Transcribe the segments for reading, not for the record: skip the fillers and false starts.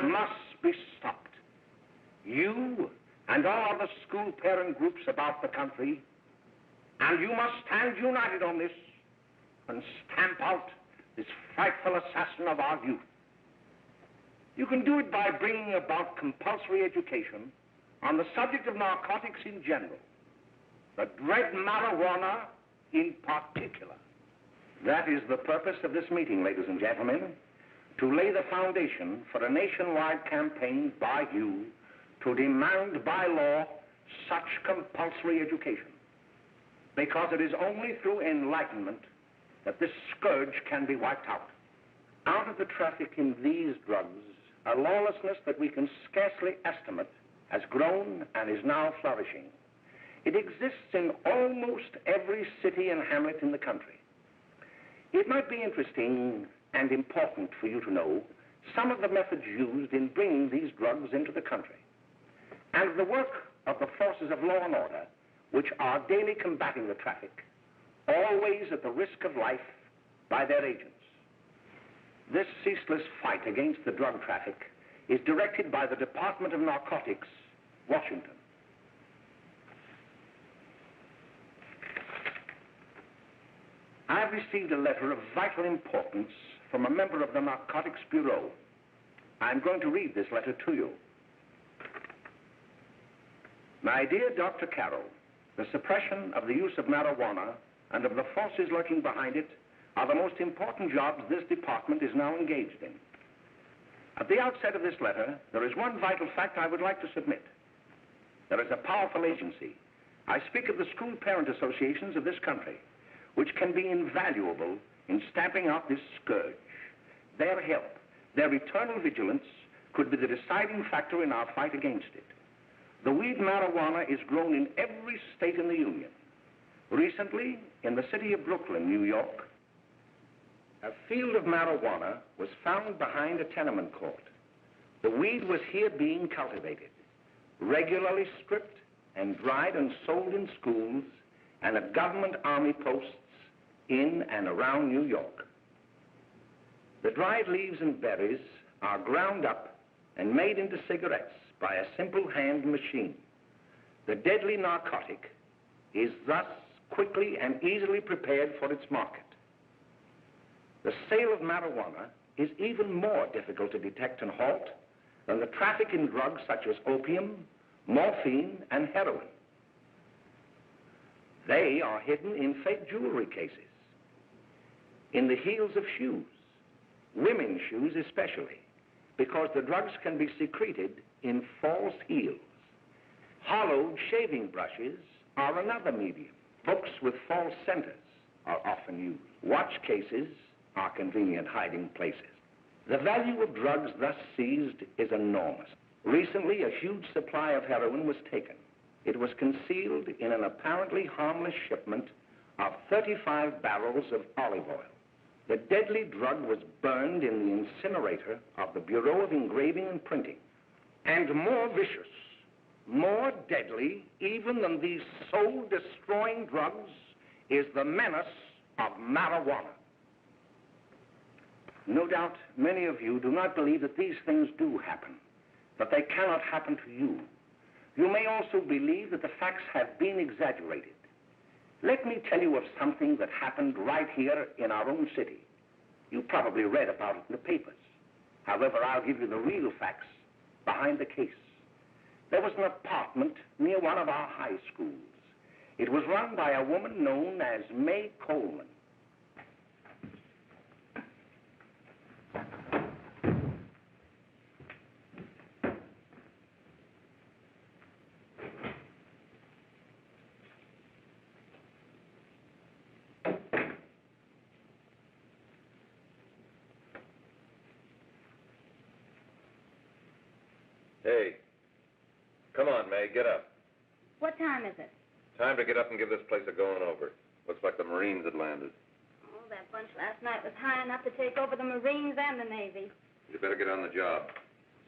must be stopped. You and all other school parent groups about the country, and you must stand united on this and stamp out this frightful assassin of our youth. You can do it by bringing about compulsory education on the subject of narcotics in general, the dread marijuana in particular. That is the purpose of this meeting, ladies and gentlemen, to lay the foundation for a nationwide campaign by you to demand by law such compulsory education. Because it is only through enlightenment that this scourge can be wiped out. Out of the traffic in these drugs, a lawlessness that we can scarcely estimate has grown and is now flourishing. It exists in almost every city and hamlet in the country. It might be interesting and important for you to know some of the methods used in bringing these drugs into the country, and the work of the forces of law and order which are daily combating the traffic, always at the risk of life by their agents. This ceaseless fight against the drug traffic is directed by the Department of Narcotics, Washington. I've received a letter of vital importance from a member of the Narcotics Bureau. I'm going to read this letter to you. My dear Dr. Carroll, the suppression of the use of marijuana and of the forces lurking behind it are the most important jobs this department is now engaged in. At the outset of this letter, there is one vital fact I would like to submit. There is a powerful agency. I speak of the school parent associations of this country, which can be invaluable in stamping out this scourge. Their help, their eternal vigilance, could be the deciding factor in our fight against it. The weed marijuana is grown in every state in the Union. Recently, in the city of Brooklyn, New York, a field of marijuana was found behind a tenement court. The weed was here being cultivated, regularly stripped and dried and sold in schools and at government army posts in and around New York. The dried leaves and berries are ground up and made into cigarettes by a simple hand machine. The deadly narcotic is thus quickly and easily prepared for its market. The sale of marijuana is even more difficult to detect and halt than the traffic in drugs such as opium, morphine, and heroin. They are hidden in fake jewelry cases, in the heels of shoes, women's shoes especially, because the drugs can be secreted in false heels. Hollowed shaving brushes are another medium. Books with false centers are often used. Watch cases are convenient hiding places. The value of drugs thus seized is enormous. Recently, a huge supply of heroin was taken. It was concealed in an apparently harmless shipment of 35 barrels of olive oil. The deadly drug was burned in the incinerator of the Bureau of Engraving and Printing. And more vicious, more deadly, even than these soul-destroying drugs, is the menace of marijuana. No doubt many of you do not believe that these things do happen, but they cannot happen to you. You may also believe that the facts have been exaggerated. Let me tell you of something that happened right here in our own city. You probably read about it in the papers. However, I'll give you the real facts behind the case. There was an apartment near one of our high schools. It was run by a woman known as May Coleman. Hey, come on, May, get up. What time is it? Time to get up and give this place a going over. Looks like the Marines had landed. Oh, that bunch last night was high enough to take over the Marines and the Navy. You better get on the job.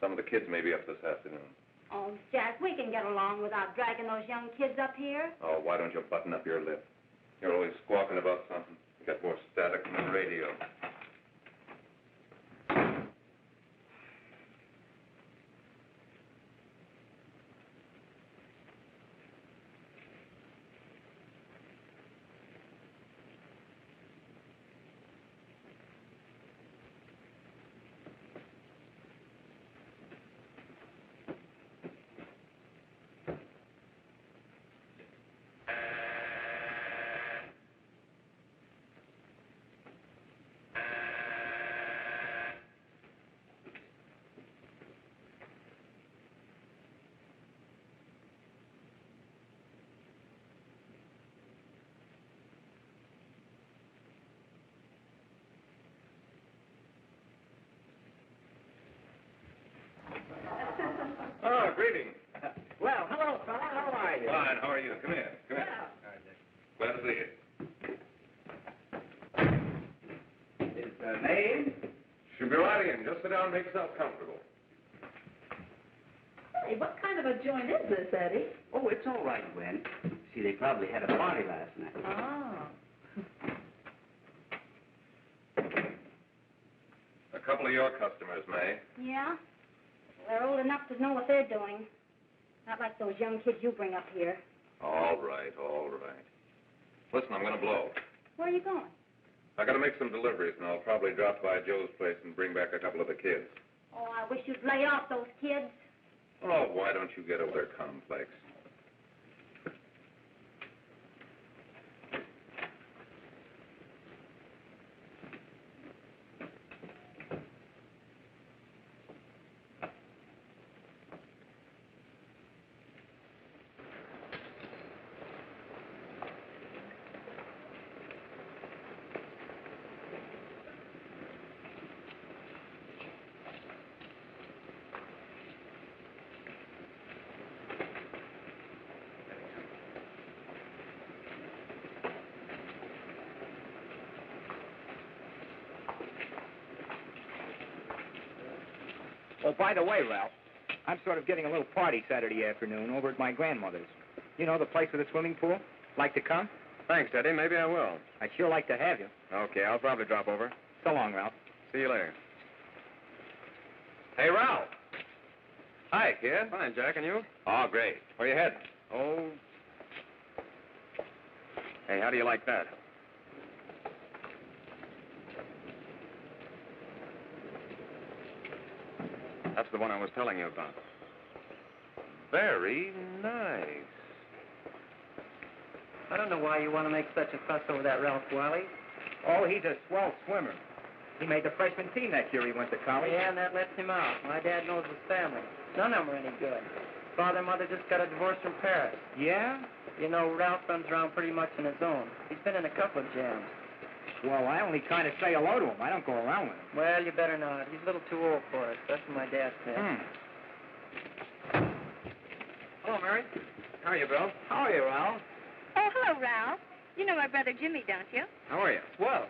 Some of the kids may be up this afternoon. Oh, Jack, we can get along without dragging those young kids up here. Oh, why don't you button up your lip? You're always squawking about something. You got more static than the radio. greetings. Well, hello, fella. How are you? Fine, how are you? Come in. Come in. Glad to see you. Is the name? Should be right in. Just sit down and make yourself comfortable. Hey, what kind of a joint is this, Eddie? Oh, it's all right, Gwen. See, they probably had a party last night. Oh. A couple of your customers, May. Yeah? They're old enough to know what they're doing. Not like those young kids you bring up here. All right, all right. Listen, I'm going to blow. Where are you going? I got to make some deliveries, and I'll probably drop by Joe's place and bring back a couple of the kids. Oh, I wish you'd lay off those kids. Oh, why don't you get over their complex? Oh, by the way, Ralph, I'm sort of getting a little party Saturday afternoon over at my grandmother's. You know, the place with the swimming pool? Like to come? Thanks, Eddie. Maybe I will. I'd sure like to have you. Okay, I'll probably drop over. So long, Ralph. See you later. Hey, Ralph. Hi, kid. Fine, Jack, and you? Oh, great. Where you heading? Oh. Hey, how do you like that? That's the one I was telling you about. Very nice. I don't know why you want to make such a fuss over that Ralph Wiley. Oh, he's a swell swimmer. He made the freshman team that year he went to college. Yeah, and that lets him out. My dad knows his family. None of them are any good. Father and mother just got a divorce from Paris. Yeah? You know, Ralph runs around pretty much on his own. He's been in a couple of jams. Well, I only kind of say hello to him. I don't go around with him. Well, you better not. He's a little too old for us. That's what my dad said. Hello, Mary. How are you, Bill? How are you, Ralph? Oh, hello, Ralph. You know my brother Jimmy, don't you? How are you? Well,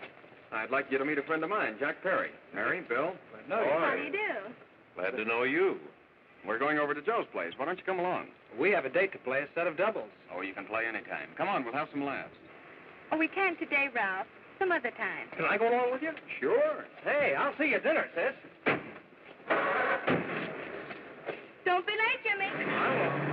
I'd like you to meet a friend of mine, Jack Perry. Mary, Bill. How do you do? Glad to know you. We're going over to Joe's place. Why don't you come along? We have a date to play a set of doubles. Oh, you can play anytime. Come on, we'll have some laughs. Oh, we can't today, Ralph. Some other time. Can I go along with you? Sure. Hey, I'll see you at dinner, sis. Don't be late, Jimmy. I won't.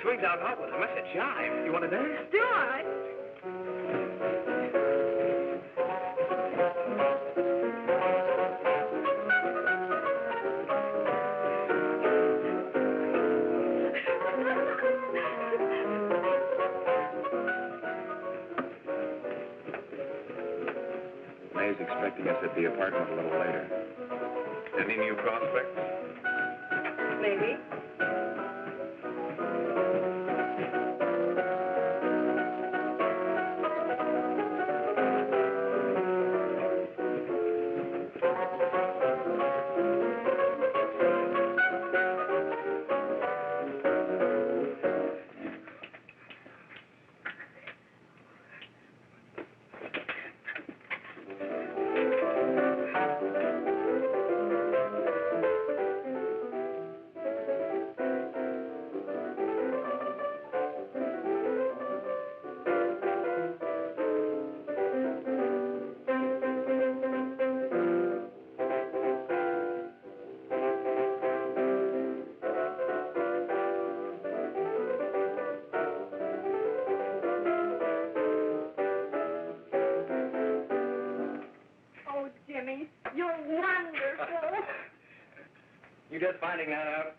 Swings out hot with a mess of jive. You want to dance? Do I? May's expecting us at the apartment a little later. Any new prospects? Maybe. You just finding that out?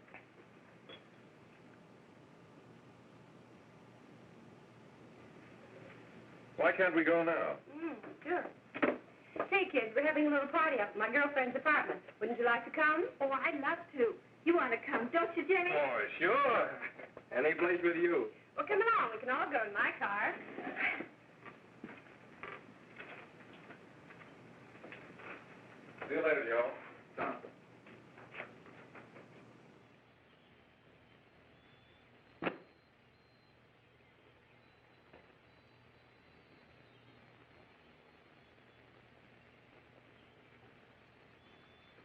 Why can't we go now? Sure. Say, kids, we're having a little party up at my girlfriend's apartment. Wouldn't you like to come? Oh, I'd love to. You want to come, don't you, Jenny? Oh, sure. Any place with you. Well, come along. We can all go in my car. See you later, Joe.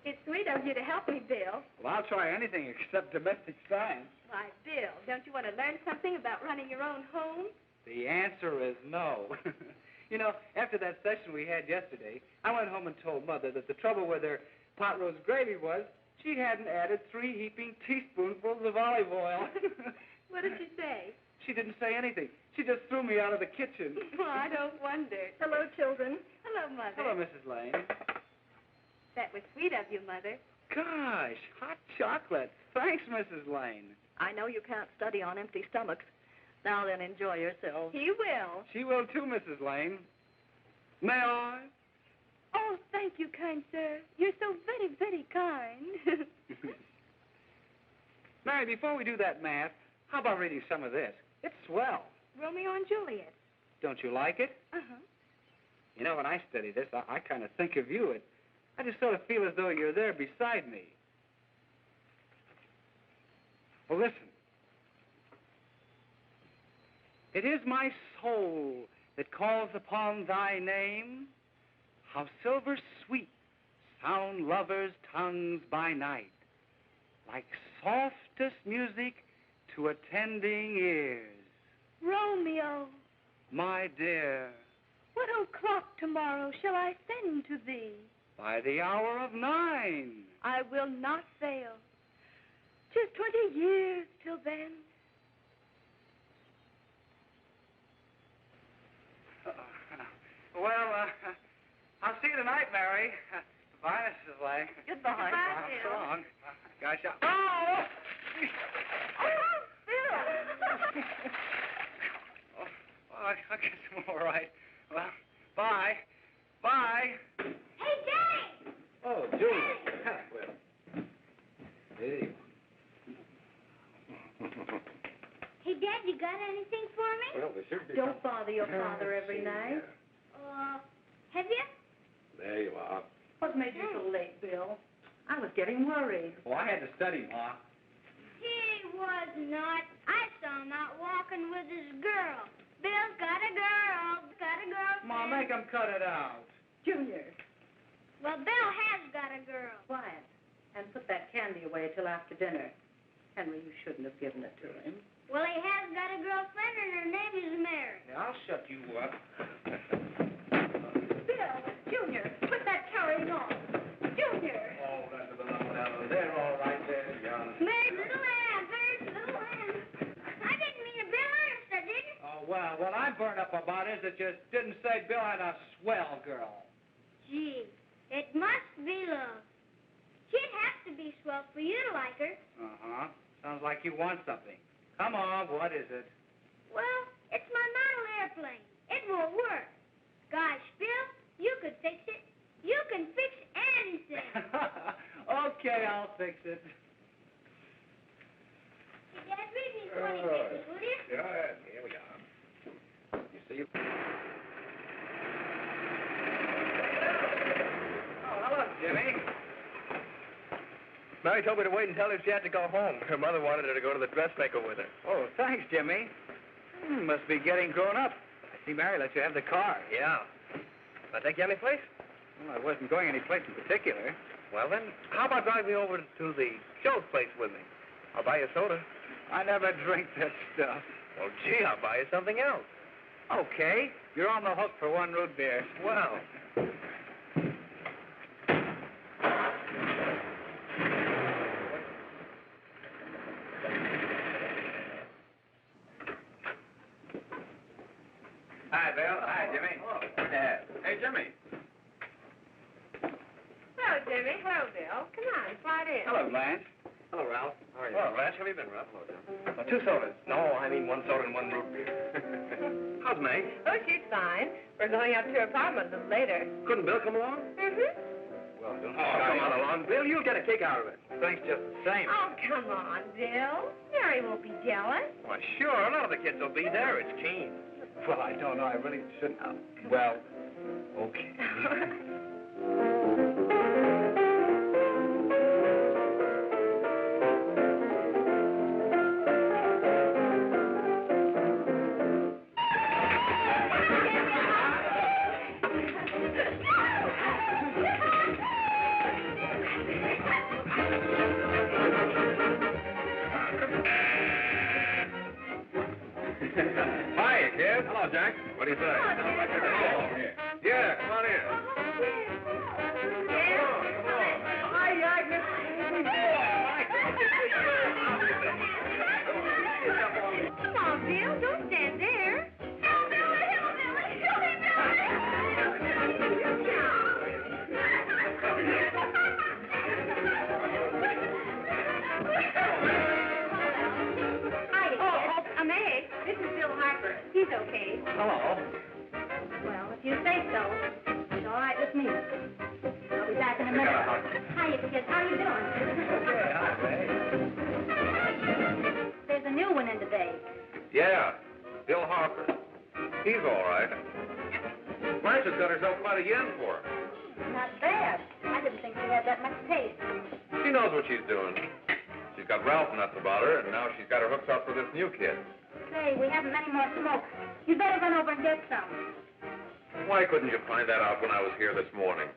It's sweet of you to help me, Bill. Well, I'll try anything except domestic science. Why, Bill, don't you want to learn something about running your own home? The answer is no. You know, after that session we had yesterday, I went home and told Mother that the trouble with her pot roast gravy was she hadn't added 3 heaping teaspoonfuls of olive oil. What did she say? She didn't say anything. She just threw me out of the kitchen. Well, I don't wonder. Hello, children. Hello, Mother. Hello, Mrs. Lane. That was sweet of you, Mother. Gosh, hot chocolate. Thanks, Mrs. Lane. I know you can't study on empty stomachs. Now then, enjoy yourselves. He will. She will too, Mrs. Lane. May I? Oh, thank you, kind sir. You're so very, very kind. Mary, before we do that math, how about reading some of this? It's swell. Romeo and Juliet. Don't you like it? Uh-huh. You know, when I study this, I kind of think of you. I just sort of feel as though you're there beside me. Well, listen. It is my soul that calls upon thy name. How silver sweet sound lovers' tongues by night, like softest music to attending ears. Romeo, My dear, what o'clock tomorrow shall I send to thee? by the hour of 9. I will not fail. 'Tis 20 years till then. Well, I'll see you tonight, Mary. Goodbye, Mrs. Lane. Goodbye. Goodbye, So Bill. long. Gosh, oh! Oh, Bill! Oh, I guess I'm all right. Well, bye. Bye. Hey, Jenny! Oh, Julie. Well, hey. Hey, Dad, you got anything for me? Well, there should be. Don't bother your father every night. Have you? There you are. What made you so late, Bill? I was getting worried. Oh, I had to study, Ma. He was not. I saw him out walking with his girl. Bill's got a girl. Got a girlfriend. Ma, make him cut it out. Junior, Well, Bill has got a girl. quiet. And put that candy away till after dinner. Henry, you shouldn't have given it to him. Well, he has got a girlfriend, and her name is Mary. Yeah, I'll shut you up. Bill, Junior, quit that carrying on. Junior! Oh, that's a little one. They're all right there, young. Mary's little lamb. Mary's little lamb. I didn't mean to Bill Ernest, I didn't. Oh, well, what I'm burned up about is that you didn't say Bill had a swell girl. Gee, it must be love. She'd have to be swell for you to like her. Uh-huh. Sounds like you want something. Come on, what is it? Well, it's my model airplane. It won't work. Gosh, Bill, you could fix it. You can fix anything. Okay, I'll fix it. Hey, Dad, read me 20 pages, will you? Good. Here we are. You see? Oh, hello, Jimmy. Mary told me to wait and tell her she had to go home. Her mother wanted her to go to the dressmaker with her. Oh, thanks, Jimmy. Must be getting grown up. I see Mary let you have the car. Yeah. Can I take you any place? Well, I wasn't going any place in particular. Well, then, how about driving me over to the show's place with me? I'll buy you a soda. I never drink that stuff. Well, gee, I'll buy you something else. Okay, you're on the hook for 1 root beer. Well. Hi, Bill. Hi, Jimmy. Hey, Jimmy. Hello, Jimmy. Hello, Bill. Come on, slide in. Hello, Blanche. Hello, Ralph. How are you? Well, Blanche, how have you been, Ralph? Hello, John. 2 sodas. No, I mean 1 soda and 1 root beer. How's May? Oh, she's fine. We're going up to her apartment a little later. Couldn't Bill come along? Well, don't Come on along, Bill. You'll get a kick out of it. Thanks just the same. Oh, come on, Bill. Mary won't be jealous. Why, sure. A lot of the kids will be there. It's keen. Well, I don't know. I really shouldn't. Well, okay. Hi, kid. Hello, Jack. What do you say? Yeah, come on in. Hi, Agnes. Come on, Bill. Don't stand there. Hi, May. This is Bill Harper. He's okay. Hello. Well, if you say so, it's all right with me. I'll be back in a minute. Hiya, kids. How you doing? Okay, hi, May. There's a new one in today. Yeah, Bill Harper. He's all right. Blanche has got herself quite a yen for him. Not bad. I didn't think she had that much taste. She knows what she's doing. She's got Ralph nuts about her, and now she's got her hooks up for this new kid. Say, we haven't any more smoke. You better run over and get some. Why couldn't you find that out when I was here this morning?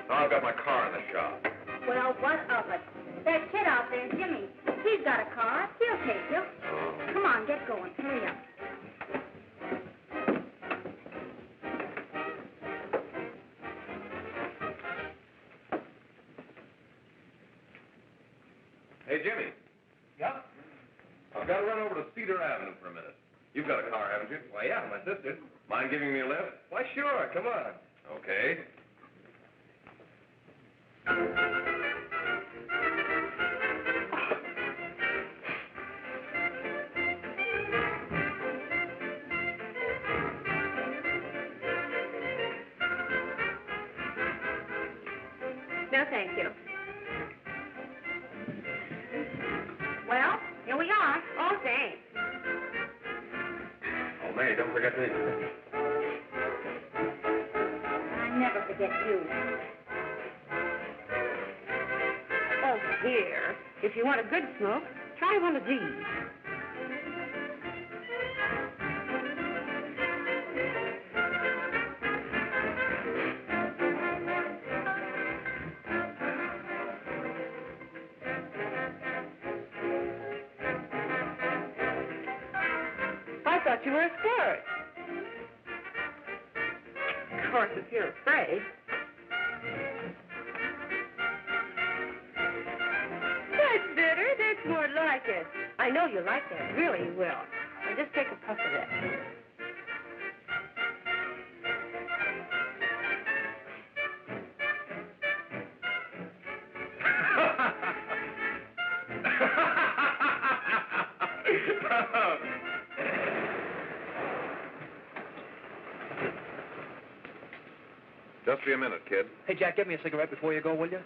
Now I've got my car in the shop. Well, what of it? That kid out there, Jimmy, he's got a car. He'll take you. Oh. Come on, get going. Hurry up. Hey, Jimmy. Yeah? I've got to run over to Cedar Avenue for a minute. You've got a car, haven't you? Why, yeah, my sister. Mind giving me a lift? Why, sure. Come on. Okay. No, thank you. Well, here we are. Oh, thanks. Oh, May, don't forget me. I never forget you. Oh, here. If you want a good smoke, try one of these. I thought you were a squirt. Of course, if you're afraid. That's better. That's more like it. I know you like that. Really, you will. Now just take a puff of that. Just be a minute, kid. Hey, Jack, get me a cigarette before you go, will you?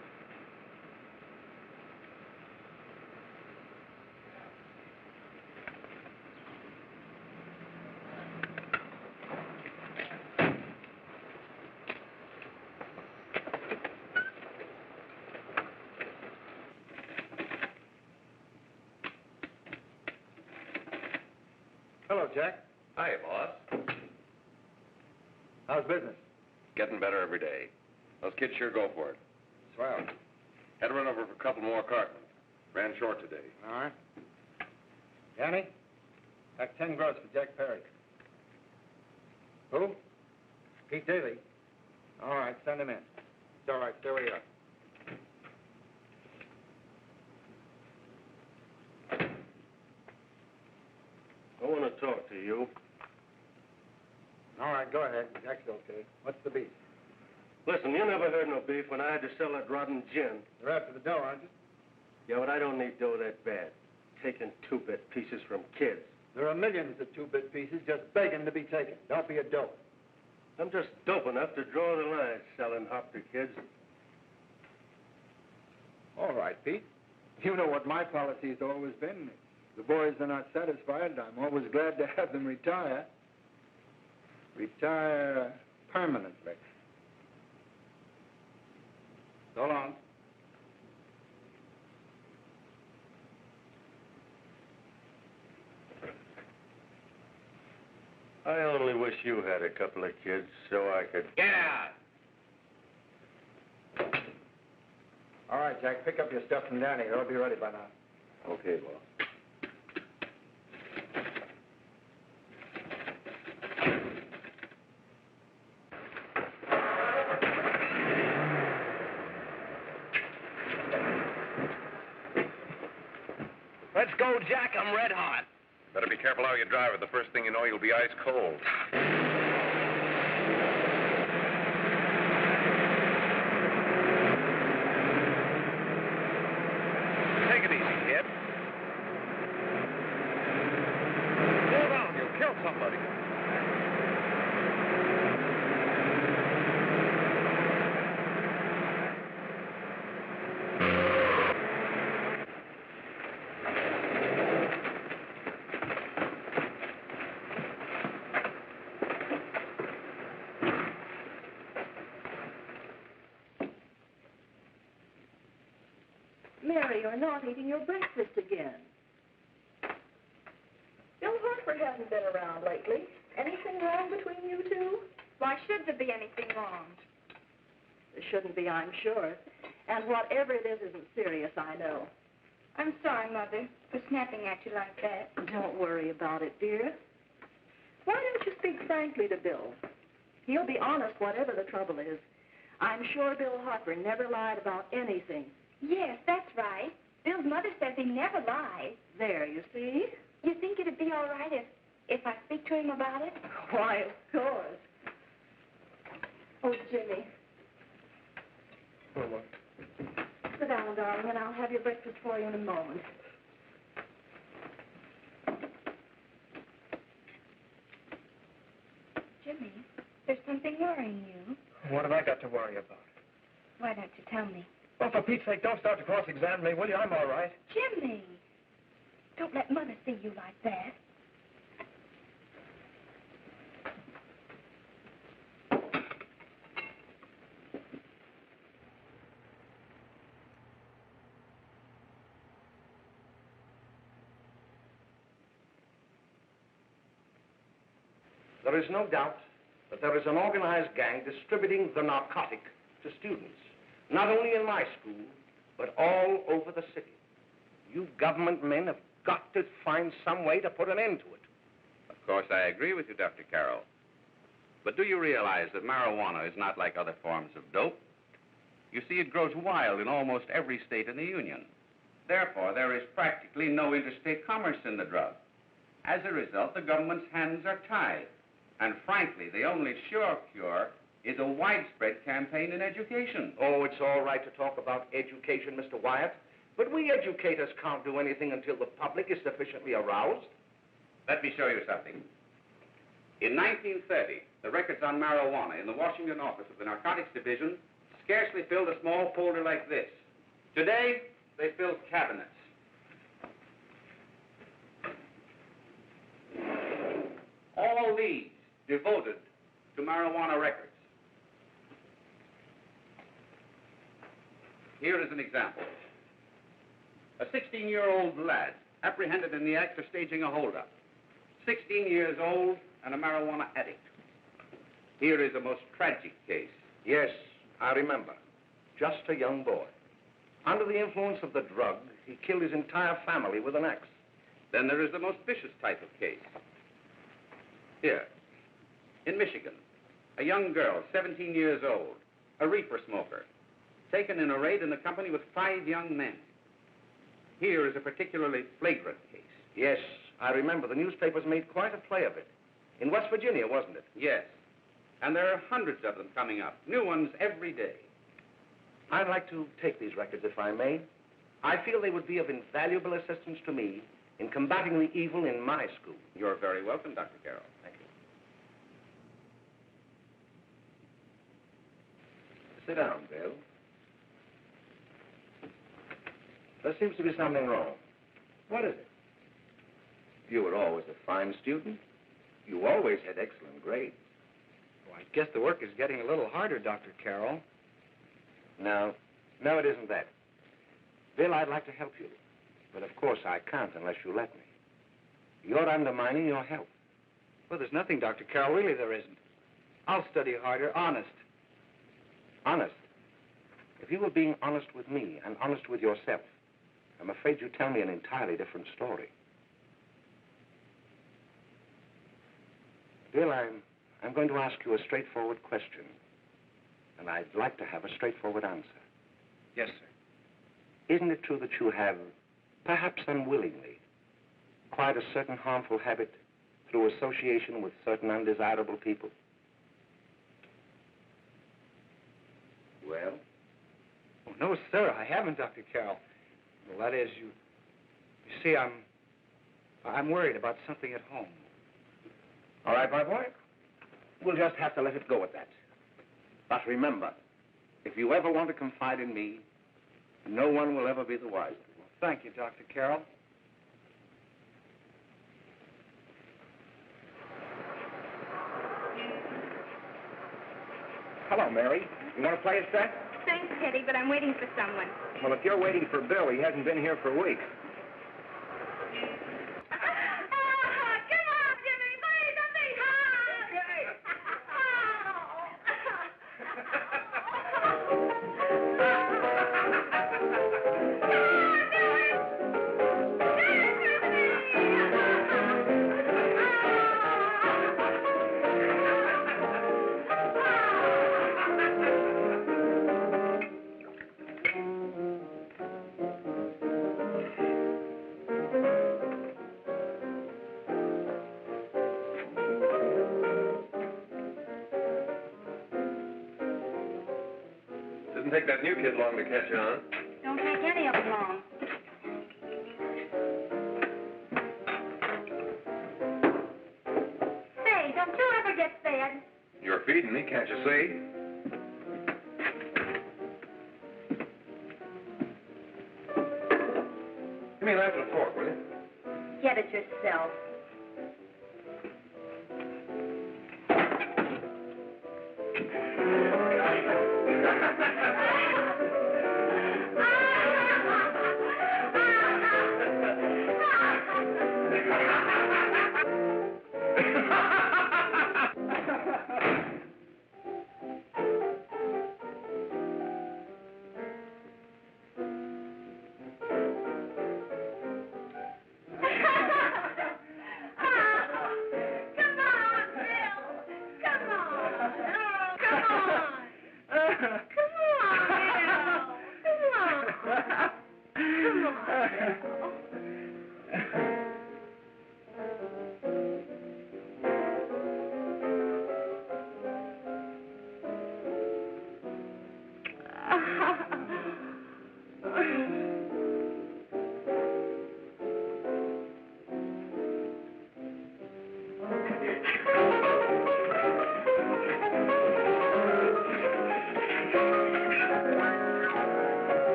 Hello, Jack. Hi, boss. How's business? Getting better every day. Those kids sure go for it. Swell. Had to run over for a couple more cartons. Ran short today. All right. Danny, that's 10 gross for Jack Perry. Who? Pete Daly. All right, send him in. It's all right, stay where you are. I want to talk to you. All right, go ahead. Jack's okay. What's the beef? Listen, you never heard no beef when I had to sell that rotten gin. You're after the dough, aren't you? Yeah, but I don't need dough that bad. Taking two-bit pieces from kids. There are millions of two-bit pieces just begging to be taken. Don't be a dope. I'm just dope enough to draw the line selling hop to kids. All right, Pete. You know what my policy's always been. If the boys are not satisfied, I'm always glad to have them retire. Retire permanently. So long. I only wish you had a couple of kids so I could... Get out! All right, Jack, pick up your stuff from Danny. They'll be ready by now. Okay, boss. Let's go, Jack. I'm red hot. Better be careful how you drive it. The first thing you know, you'll be ice cold. Take it easy, kid. Slow down. You'll kill somebody. Mary, you're not eating your breakfast again. Bill Harper hasn't been around lately. Anything wrong between you two? Why should there be anything wrong? There shouldn't be, I'm sure. And whatever it is isn't serious, I know. I'm sorry, Mother, for snapping at you like that. Don't worry about it, dear. Why don't you speak frankly to Bill? He'll be honest whatever the trouble is. I'm sure Bill Harper never lied about anything. Yes, that's right. Bill's mother says he never lies. There, you see? You think it'd be all right if I speak to him about it? Why, of course. Oh, Jimmy. Oh, what? Sit down, darling, and I'll have your breakfast for you in a moment. Jimmy, there's something worrying you. What have I got to worry about? Why don't you tell me? Well, for Pete's sake, don't start to cross-examine me, will you? I'm all right. Jimmy! Don't let Mother see you like that. There is no doubt that there is an organized gang distributing the narcotic to students, not only in my school, but all over the city. You government men have got to find some way to put an end to it. Of course, I agree with you, Dr. Carroll. But do you realize that marijuana is not like other forms of dope? You see, it grows wild in almost every state in the Union. Therefore, there is practically no interstate commerce in the drug. As a result, the government's hands are tied. And frankly, the only sure cure is a widespread campaign in education. Oh, it's all right to talk about education, Mr. Wyatt, but we educators can't do anything until the public is sufficiently aroused. Let me show you something. In 1930, the records on marijuana in the Washington office of the Narcotics Division scarcely filled a small folder like this. Today, they fill cabinets. All these devoted to marijuana records. Here is an example. A 16-year-old lad apprehended in the act of staging a holdup. 16 years old and a marijuana addict. Here is a most tragic case. Yes, I remember. Just a young boy. Under the influence of the drug, he killed his entire family with an axe. Then there is the most vicious type of case. Here, in Michigan, a young girl, 17 years old, a reefer smoker, taken in a raid in the company with 5 young men. Here is a particularly flagrant case. Yes, I remember. The newspapers made quite a play of it. In West Virginia, wasn't it? Yes. And there are hundreds of them coming up, new ones every day. I'd like to take these records, if I may. I feel they would be of invaluable assistance to me in combating the evil in my school. You're very welcome, Dr. Carroll. Thank you. Sit down, Bill. There seems to be something wrong. What is it? You were always a fine student. You always had excellent grades. Well, I guess the work is getting a little harder, Dr. Carroll. No, it isn't that. Bill, I'd like to help you. But of course I can't unless you let me. You're undermining your health. Well, there's nothing, Dr. Carroll. Really, there isn't. I'll study harder, honest. Honest? If you were being honest with me and honest with yourself, I'm afraid you'd tell me an entirely different story. Bill, I'm going to ask you a straightforward question. And I'd like to have a straightforward answer. Yes, sir. Isn't it true that you have, perhaps unwillingly, acquired a certain harmful habit through association with certain undesirable people? Well? Oh, no, sir, I haven't, Dr. Carroll. Well, that is, you see, I'm worried about something at home. All right, my boy. We'll just have to let it go at that. But remember, if you ever want to confide in me, no one will ever be the wiser. Thank you, Dr. Carroll. Hello, Mary. You want to play a set? Thanks, Teddy, but I'm waiting for someone. Well, if you're waiting for Bill, he hasn't been here for weeks. Didn't take that new kid long to catch on. Don't take any of them long. Say, don't you ever get fed? You're feeding me, can't you see? Give me a knife and a fork, will you? Get it yourself.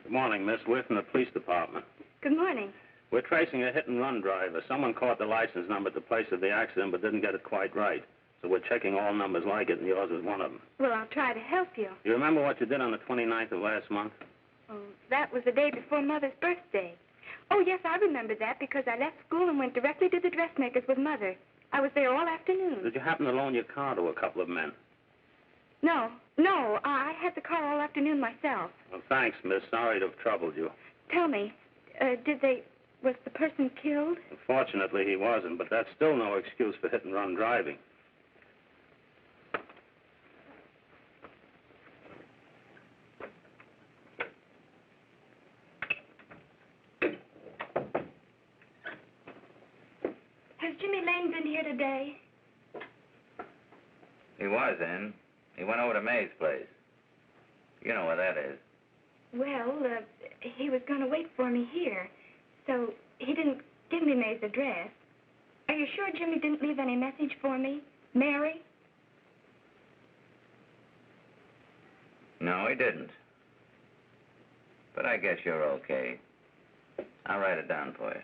Good morning, Miss. We're from the police department. Good morning. We're tracing a hit-and-run driver. Someone caught the license number at the place of the accident but didn't get it quite right. So we're checking all numbers like it, and yours was one of them. Well, I'll try to help you. You remember what you did on the 29th of last month? Oh, that was the day before Mother's birthday. Oh, yes, I remember that because I left school and went directly to the dressmaker's with Mother. I was there all afternoon. Did you happen to loan your car to a couple of men? No, I had the car all afternoon myself. Well, thanks, miss. Sorry to have troubled you. Tell me, was the person killed? Unfortunately, he wasn't, but that's still no excuse for hit-and-run driving. Jimmy Lane been here today? He was in. He went over to May's place. You know where that is. Well, he was going to wait for me here, so he didn't give me May's address. Are you sure Jimmy didn't leave any message for me? Mary? No, he didn't. But I guess you're okay. I'll write it down for you.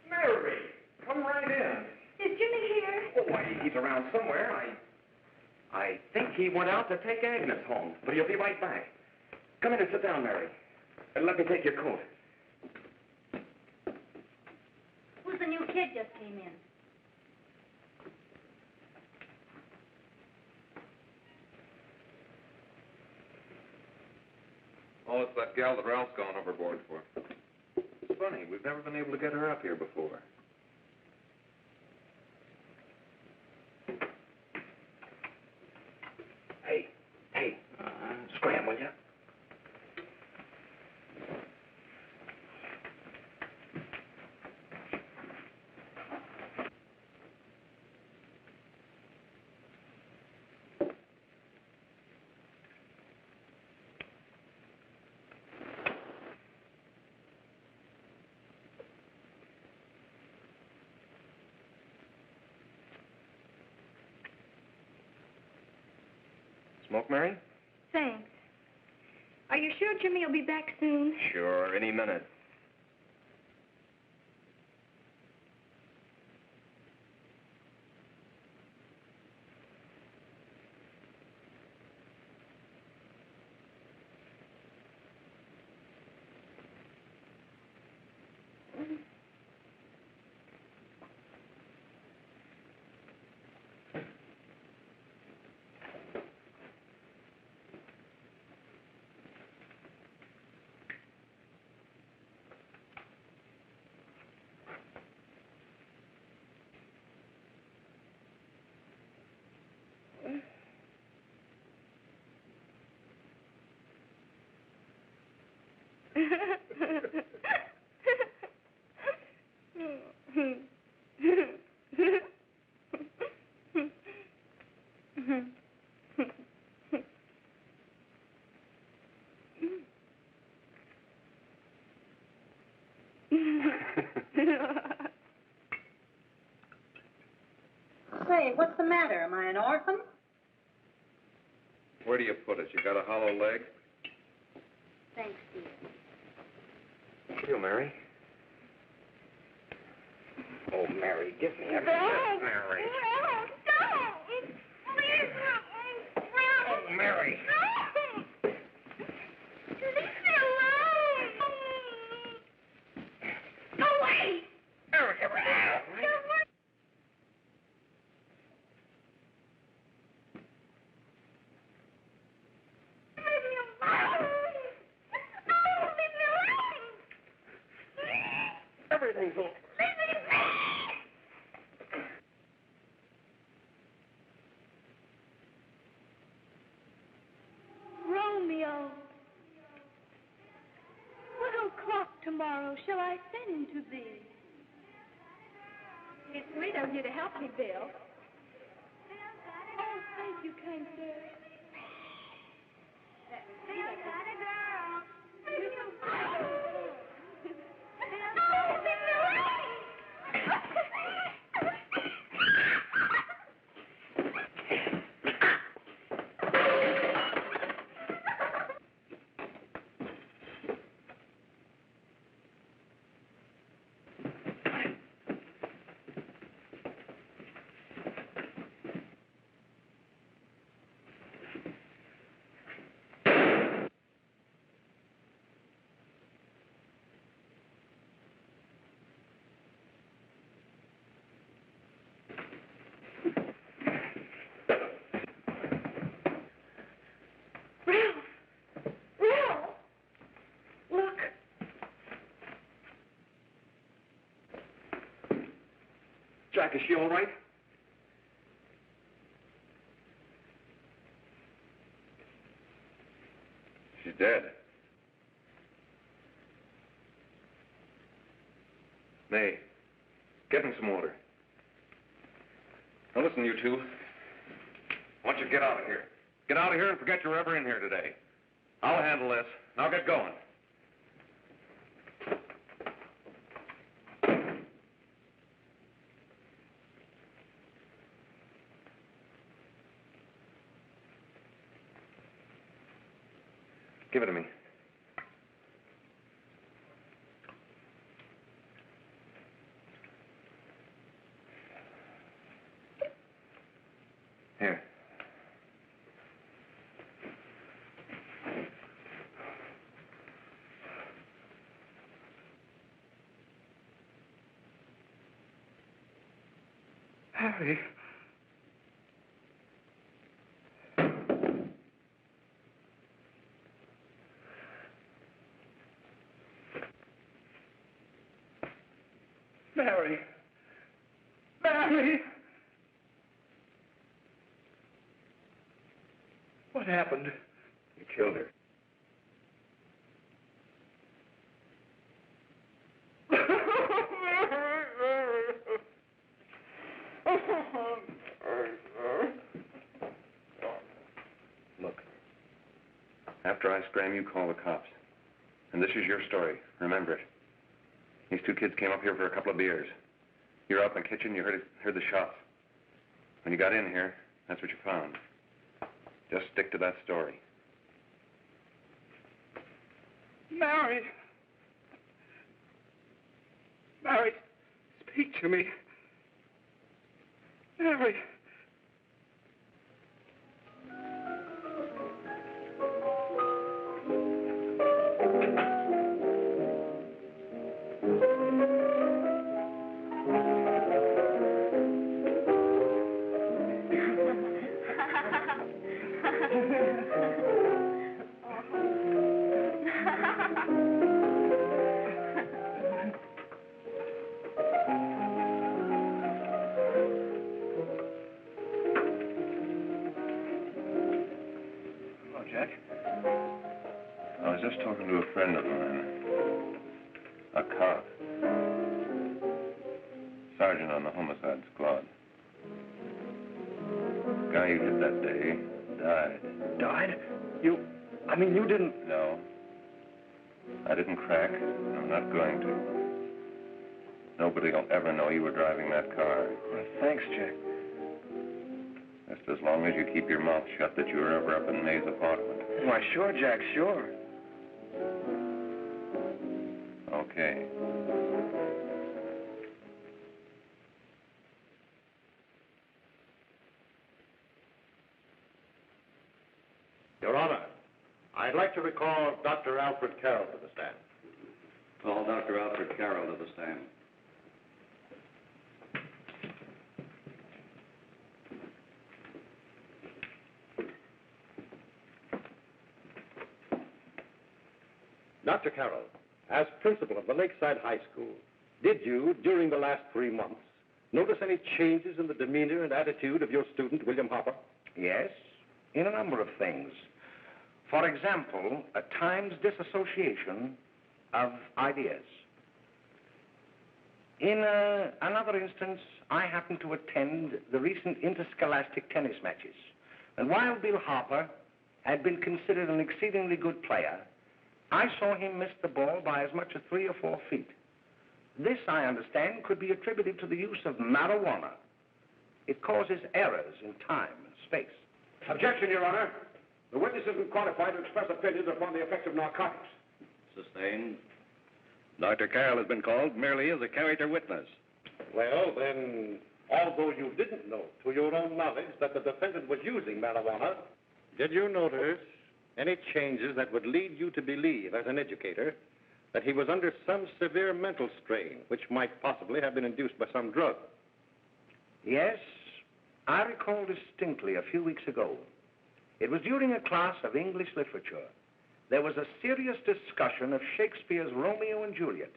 Mary, come right in. Is Jimmy here? Oh, why, he's around somewhere. I think he went out to take Agnes home, but he'll be right back. Come in and sit down, Mary. And let me take your coat. Who's the new kid just came in? Oh, it's that gal that Ralph's gone overboard for. It's funny, we've never been able to get her up here before. Hey, scram, will you? Smoke, Mary? Thanks. Are you sure Jimmy will be back soon? Sure, any minute. Say, what's the matter? Am I an orphan? Where do you put it? You got a hollow leg? Thanks, dear. You, Mary. Oh, Mary, give me a Don't. Mary. No, don't. Please. Oh, Mary. Leave me alone. Go away. Mary, give me that. Everything's over. Romeo, what o'clock tomorrow shall I send to thee? It's sweet of you to help me, Bill. Oh, thank you, kind sir. Bill's got a girl. Jack, is she all right? She's dead. May, get him some water. Now listen, you two. I want you to get out of here. Get out of here and forget you're ever in here today. I'll handle this. Now get going. Give it to me. Here. Harry. Mary. Mary! What happened? You killed her. Look, after I scram, you call the cops. And this is your story. Remember it. These two kids came up here for a couple of beers. You were out in the kitchen, you heard the shots. When you got in here, that's what you found. Just stick to that story. Mary! Mary, speak to me. Mary! I was just talking to a friend of mine, a cop, sergeant on the homicide squad. The guy you hit that day died. Died? You didn't... No. I didn't crack. I'm not going to. Nobody will ever know you were driving that car. Well, thanks, Jack. Just as long as you keep your mouth shut that you were ever up in May's apartment. Why, sure, Jack, sure. Okay. Your Honor, I'd like to recall Dr. Alfred Carroll to the stand. Call Dr. Alfred Carroll to the stand. Dr. Carroll, as principal of the Lakeside High School, did you, during the last 3 months, notice any changes in the demeanor and attitude of your student, William Harper? Yes, in a number of things. For example, at times disassociation of ideas. In another instance, I happened to attend the recent interscholastic tennis matches. And while Bill Harper had been considered an exceedingly good player, I saw him miss the ball by as much as 3 or 4 feet. This, I understand, could be attributed to the use of marijuana. It causes errors in time and space. Objection, Your Honor. The witness isn't qualified to express opinions upon the effects of narcotics. Sustained. Dr. Carroll has been called merely as a character witness. Well, then, although you didn't know to your own knowledge that the defendant was using marijuana, did you notice any changes that would lead you to believe, as an educator, that he was under some severe mental strain, which might possibly have been induced by some drug? Yes, I recall distinctly a few weeks ago. It was during a class of English literature. There was a serious discussion of Shakespeare's Romeo and Juliet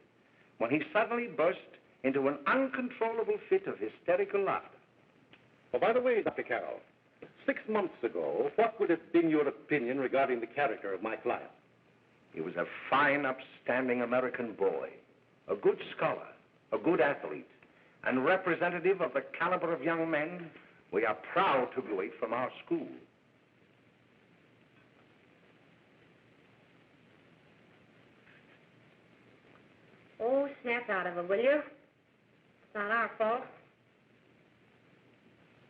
when he suddenly burst into an uncontrollable fit of hysterical laughter. Oh, by the way, Dr. Carroll, 6 months ago, what would have been your opinion regarding the character of my client? He was a fine, upstanding American boy, a good scholar, a good athlete, and representative of the caliber of young men we are proud to graduate from our school. Oh, snap out of it, will you? It's not our fault.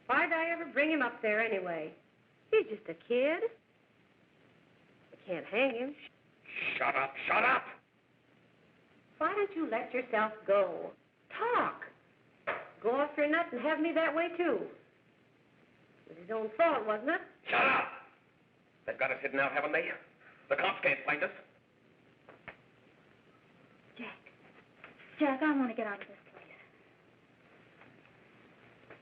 Why'd I ever bring him up there anyway? He's just a kid. I can't hang him. Shut up, shut up! Why don't you let yourself go? Talk. Go off your nut and have me that way, too. It was his own fault, wasn't it? Shut up! They've got us hidden out, haven't they? The cops can't find us. Jack, I want to get out of this place.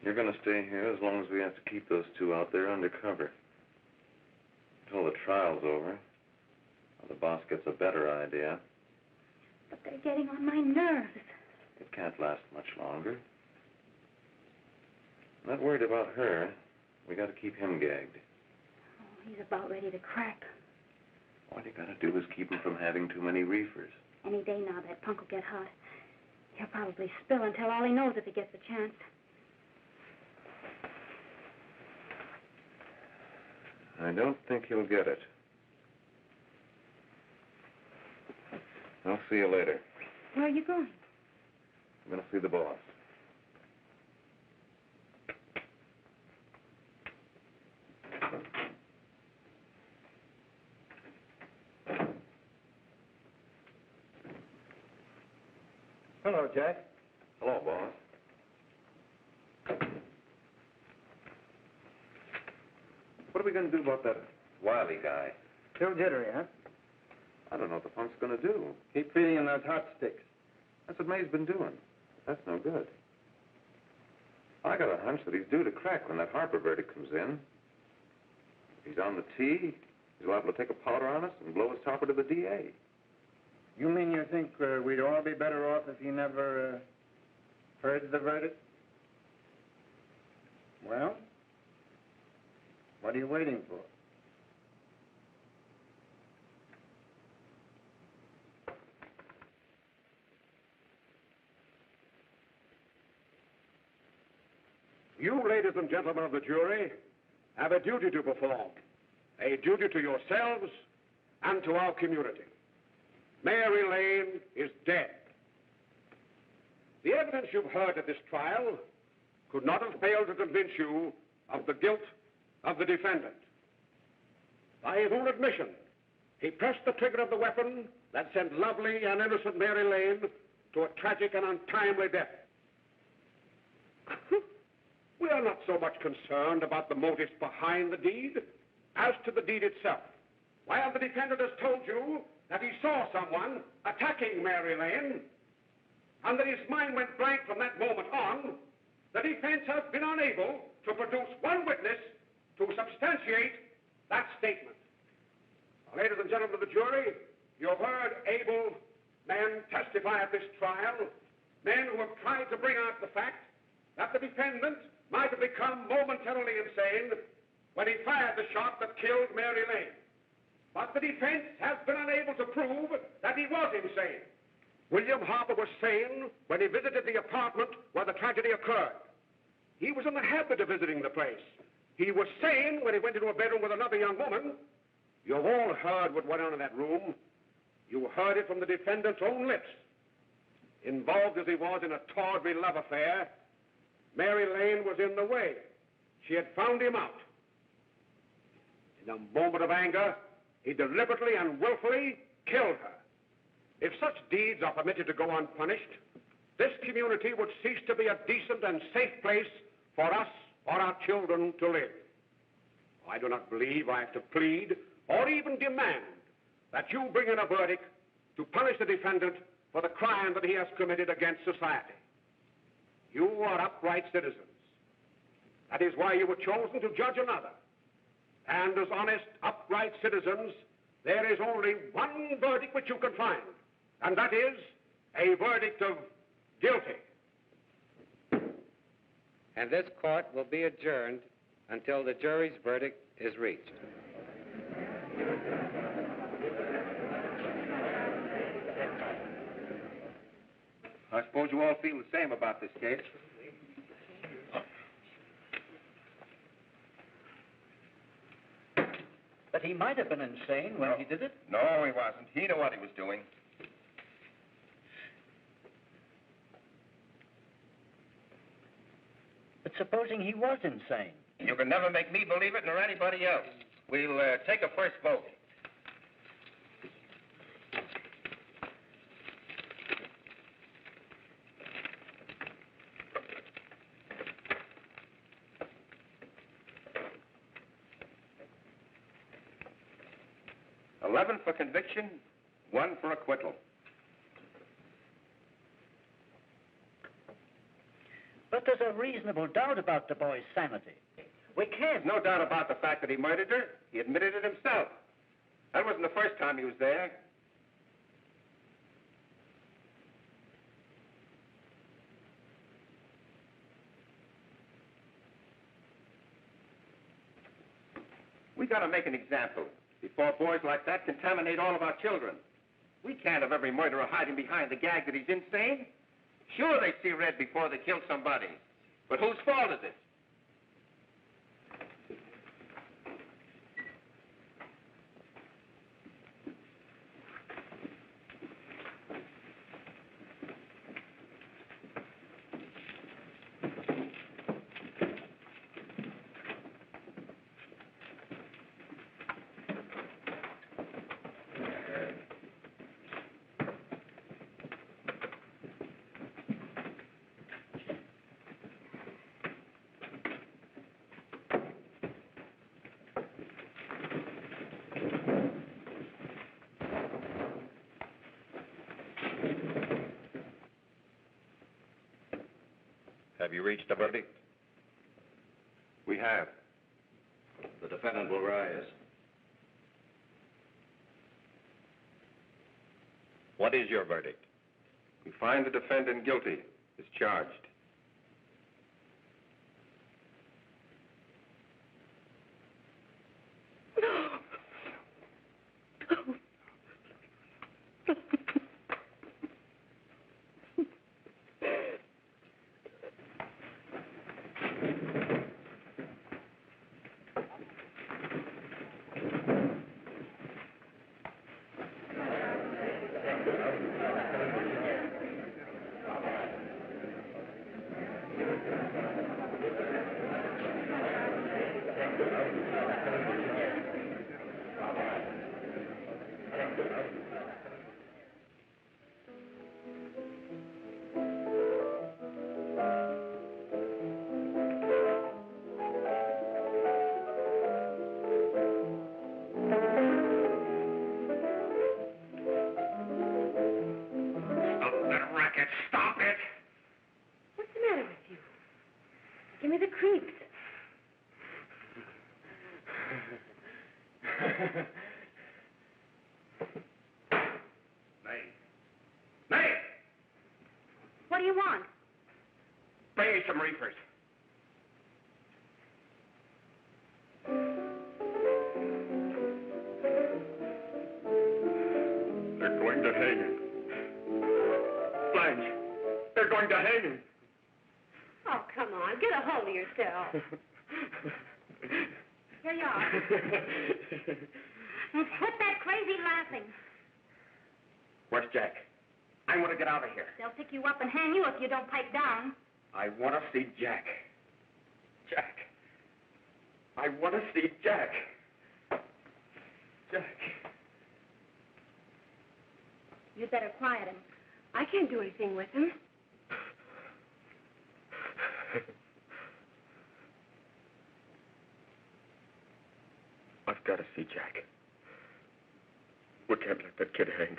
You're going to stay here as long as we have to keep those two out there undercover. Until the trial's over. Or the boss gets a better idea. But they're getting on my nerves. It can't last much longer. I'm not worried about her. We got to keep him gagged. Oh, he's about ready to crack. All you got to do is keep him from having too many reefers. Any day now, that punk will get hot. He'll probably spill and tell all he knows if he gets a chance. I don't think he'll get it. I'll see you later. Where are you going? I'm going to see the boss. Hello, Jack. Hello, boss. What are we going to do about that Wiley guy? Still jittery, huh? I don't know what the punk's going to do. Keep feeding him those hot sticks. That's what May's been doing. That's no good. I got a hunch that he's due to crack when that Harper verdict comes in. If he's on the tee, he's liable to take a powder on us and blow his topper to the DA. You mean you think we'd all be better off if he never heard the verdict? Well, what are you waiting for? You, ladies and gentlemen of the jury, have a duty to perform. A duty to yourselves and to our community. Mary Lane is dead. The evidence you've heard at this trial could not have failed to convince you of the guilt of the defendant. By his own admission, he pressed the trigger of the weapon that sent lovely and innocent Mary Lane to a tragic and untimely death. We are not so much concerned about the motives behind the deed as to the deed itself. While the defendant has told you that he saw someone attacking Mary Lane and that his mind went blank from that moment on, the defense has been unable to produce one witness to substantiate that statement. Now, ladies and gentlemen of the jury, you have heard able men testify at this trial, men who have tried to bring out the fact that the defendant might have become momentarily insane when he fired the shot that killed Mary Lane. But the defense has been unable to prove that he was insane. William Harper was sane when he visited the apartment where the tragedy occurred. He was in the habit of visiting the place. He was sane when he went into a bedroom with another young woman. You've all heard what went on in that room. You heard it from the defendant's own lips. Involved as he was in a tawdry love affair, Mary Lane was in the way. She had found him out. In a moment of anger, he deliberately and willfully killed her. If such deeds are permitted to go unpunished, this community would cease to be a decent and safe place for us or our children to live. I do not believe I have to plead or even demand that you bring in a verdict to punish the defendant for the crime that he has committed against society. You are upright citizens. That is why you were chosen to judge another. And as honest, upright citizens, there is only one verdict which you can find, and that is a verdict of guilty. And this court will be adjourned until the jury's verdict is reached. I suppose you all feel the same about this case. But he might have been insane when he did it. No, he wasn't. He knew what he was doing. But supposing he was insane? You can never make me believe it, nor anybody else. We'll take a first vote. $11 for conviction, $1 for acquittal. But there's a reasonable doubt about the boy's sanity. We can't. No doubt about the fact that he murdered her. He admitted it himself. That wasn't the first time he was there. We got to make an example before boys like that contaminate all of our children. We can't have every murderer hiding behind the gag that he's insane. Sure, they see red before they kill somebody. But whose fault is it? Have you reached a verdict? We have. The defendant will rise. What is your verdict? We find the defendant guilty as charged. What do you want? Bring me some reefers. They're going to hang him. Blanche, they're going to hang him. Oh, come on. Get a hold of yourself. Here you are. Well, quit that crazy laughing. Where's Jack? I want to get out of here. They'll pick you up and hang you if you don't pipe down. I want to see Jack. Jack. I want to see Jack. Jack. You'd better quiet him. I can't do anything with him. I've got to see Jack. We can't let that kid hang.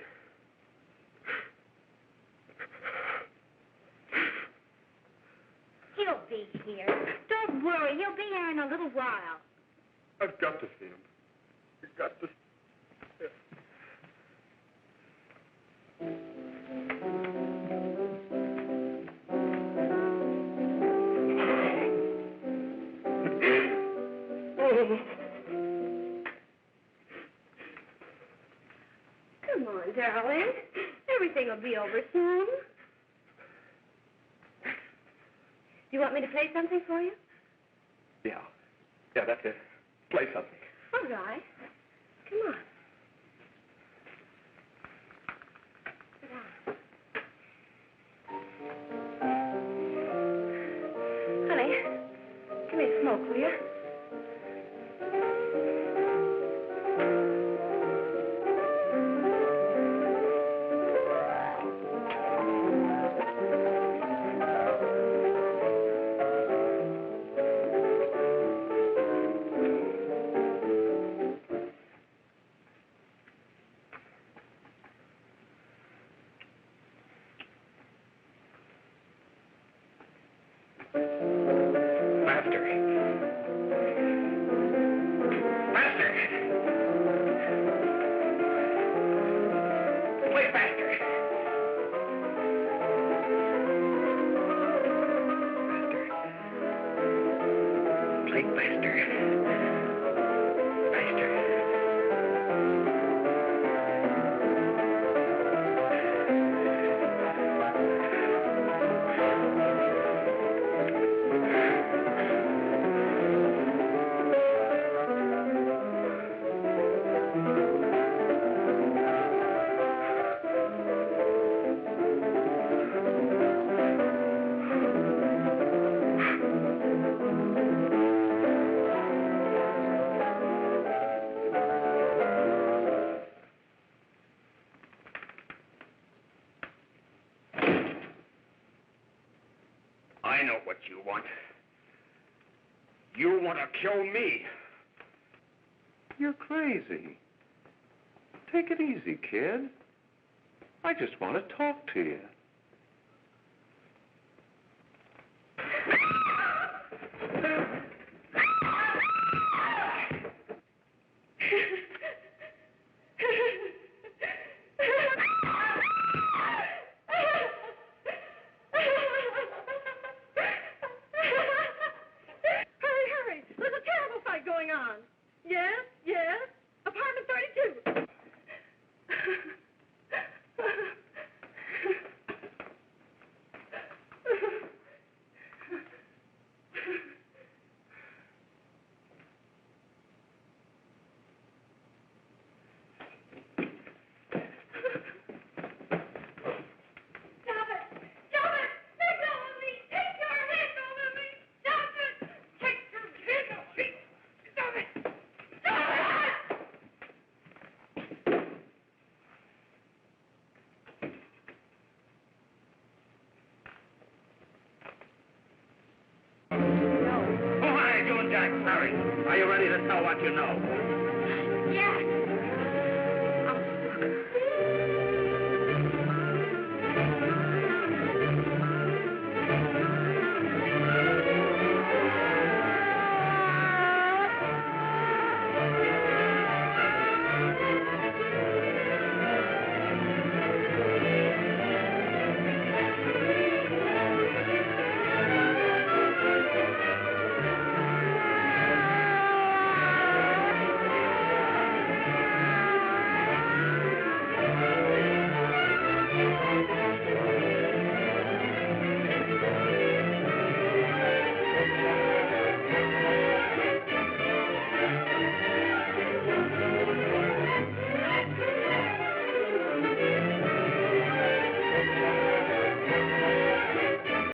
He'll be here. Don't worry. He'll be here in a little while. I've got to see him. I've got to. Come on, darling. Everything will be over soon. Do you want me to play something for you? Yeah. Yeah, that's it. Play something. All right. Come on. Sit down. Honey, give me a smoke, will you? I know what you want. You want to kill me. You're crazy. Take it easy, kid. I just want to talk to you. Are you ready to tell what you know?